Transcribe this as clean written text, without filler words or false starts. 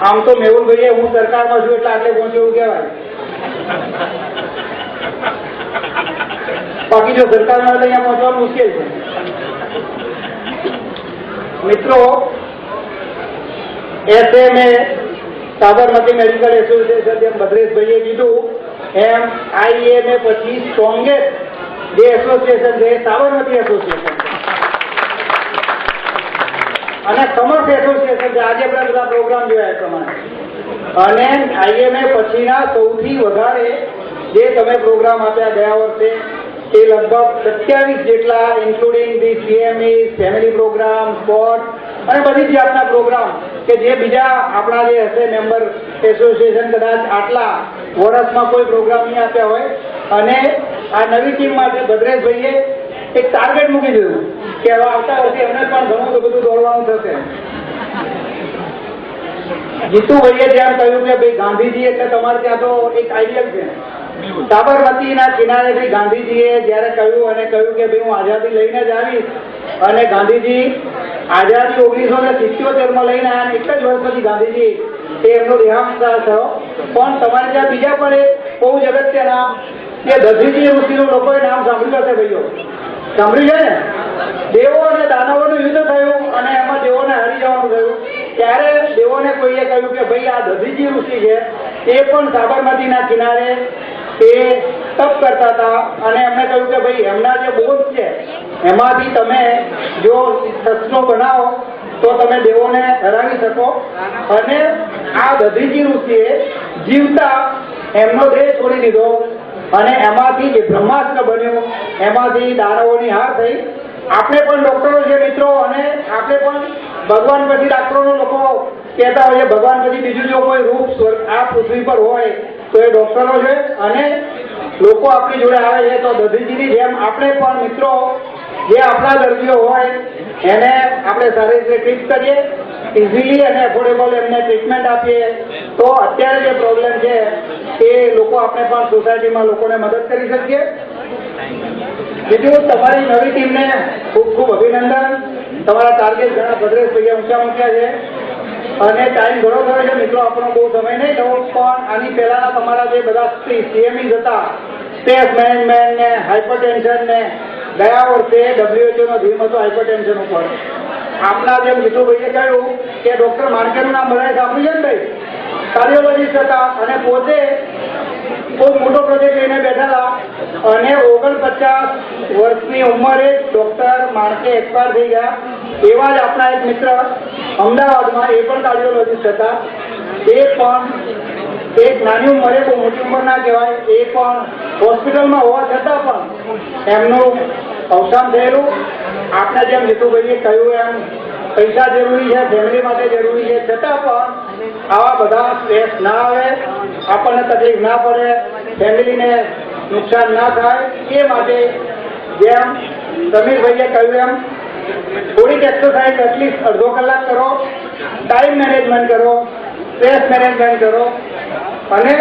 આમ તો મેહુલભાઈએ હું સરકારમાં છું એટલે આટલે પહોંચ્યો એવું કહેવાય, બાકી જો સરકારમાં તો અહીંયા પહોંચવાનું મુશ્કેલ છે. મિત્રો, SMA સાબરમતી મેડિકલ એસોસિએશન જેમ ભદ્રેશભાઈએ કીધું એમ IMA પછી સ્ટ્રોંગેસ્ટ જે એસોસિએશન છે એ સાબરમતી એસોસિએશન છે અને સમર્થ એસોસિએશન છે. આજે આપણે બધા પ્રોગ્રામ જોયા એ પ્રમાણે અને IMA પછીના સૌથી વધારે જે તમે પ્રોગ્રામ આપ્યા ગયા વર્ષે એ લગભગ 27 જેટલા including the CME, family program, sport અને બધી જ જાતના પ્રોગ્રામ કે જે બીજા આપણા જે હશે મેમ્બર એસોસિએશન કદાચ આટલા વર્ષમાં કોઈ પ્રોગ્રામ નહીં આપ્યા હોય. અને આ નવી ટીમ માટે ભદ્રેશભાઈએ એક ટાર્ગેટ મૂકી દીધું કે હવે આવતા વર્ષે એમને પણ ઘણું બધું દોડવાનું થશે. જીતુભાઈએ જેમ કહ્યું કે ભાઈ ગાંધીજી એટલે તમારે ત્યાં તો એક આઈડિયલ છે. સાબરમતીના કિનારેથી ગાંધીજીએ જ્યારે કહ્યું અને કહ્યું કે ભાઈ હું આઝાદી લઈને જ આવીશ અને ગાંધીજી આઝાદી 1977માં લઈને આવ્યા, એક જ વર્ષ પછી ગાંધીજી એમનો દેહાંત થયો. પણ તમારે ત્યાં બીજા પણ એક બહુ જ અગત્યના કે દધીજી ઋષિનું લોકોએ નામ સાંભળ્યું હશે ભાઈઓ, સાંભળ્યું છે ને? દેવો અને દાનવોનું યુદ્ધ થયું અને એમાં દેવોને હારી જવાનું થયું. ત્યારે દેવોને કોઈએ કહ્યું કે ભાઈ આ દધીજી ઋષિ છે એ પણ સાબરમતીના કિનારે તે તપ કરતા હતા અને એમને કહ્યું કે ભાઈ એમના જે બોન્સ છે એમાંથી તમે જો શસ્ત્રો બનાવો તો તમે દેવોને હરાવી શકો. અને આ દધીજી ઋષિએ જીવતા એમનો દેહ છોડી દીધો અને એમાંથી જે બ્રહ્માસ્ત્ર બન્યું એમાંથી દાનવોની હાર થઈ. આપણે પણ ડોક્ટરો છે મિત્રો અને આપણે પણ ભગવાન પછી ડાક્ટરોનો લોકો કહેતા હોય ભગવાન પછી બીજું જો કોઈ રૂપ આ પૃથ્વી પર હોય તો એ ડોક્ટરો છે અને લોકો આપણી જોડે આવે છે. તો દધીજીની જેમ આપણે પણ મિત્રો જે આપણા દર્દીઓ હોય એને આપણે સારી રીતે ટ્રીટ કરીએ, ઇઝીલી અને એફોર્ડેબલ એમને ટ્રીટમેન્ટ આપીએ તો અત્યારે જે પ્રોબ્લેમ છે એ લોકો આપણે પણ સોસાયટીમાં લોકોને મદદ કરી શકીએ. બીજું, તમારી નવી ટીમને ખૂબ ખૂબ અભિનંદન. તમારા ટાર્ગેટ ઘણા ભદ્રેશભાઈએ ઊંચા મૂક્યા છે અને ટાઈમ ઘણો થયો છે મિત્રો, આપણો બહુ સમય નહીં થયો. પણ આની પહેલાના તમારા જે બધા CME હતા, સ્ટ્રેસ મેનેજમેન્ટ ને હાઇપરટેન્શન ને ગયા વર્ષે WHO નો ધીમ હતો હાઇપરટેન્શન ઉપર. આપના જેમ જીતુભાઈએ કહ્યું કે ડોક્ટર માર્કેનું નામ બધાએ સાંભળ્યું છે ને ભાઈ, કાર્ડિયોલોજીસ્ટ હતા અને પોતે બહુ મોટો પ્રોજેક્ટ લઈને બેઠા હતા અને 49 વર્ષની ઉંમરે ડોક્ટર માણકે એક્સપાયર થઈ ગયા. એવા જ આપણા એક મિત્ર અમદાવાદમાં એ પણ કાર્ડિયોલોજીસ્ટ હતા, એ પણ એક નાની ઉંમરે, બહુ મોટી ઉંમર ના કહેવાય, એ પણ હોસ્પિટલમાં હોવા છતાં પણ એમનું અવસાન થયેલું. આપના જેમ જીતુભાઈએ કહ્યું એમ પૈસા જરૂરી છે, ફેમિલી માટે જરૂરી છે, છતાં પણ આવા બધા સ્ટ્રેસ ના આવે, આપણને તકલીફ ના પડે, ફેમિલીને નુકસાન ના થાય એ માટે જેમ સમીરભાઈએ કહ્યું એમ થોડીક એક્સરસાઇઝ એટલીસ્ટ અડધો કલાક કરો, ટાઈમ મેનેજમેન્ટ કરો, સ્ટ્રેસ મેનેજમેન્ટ કરો અને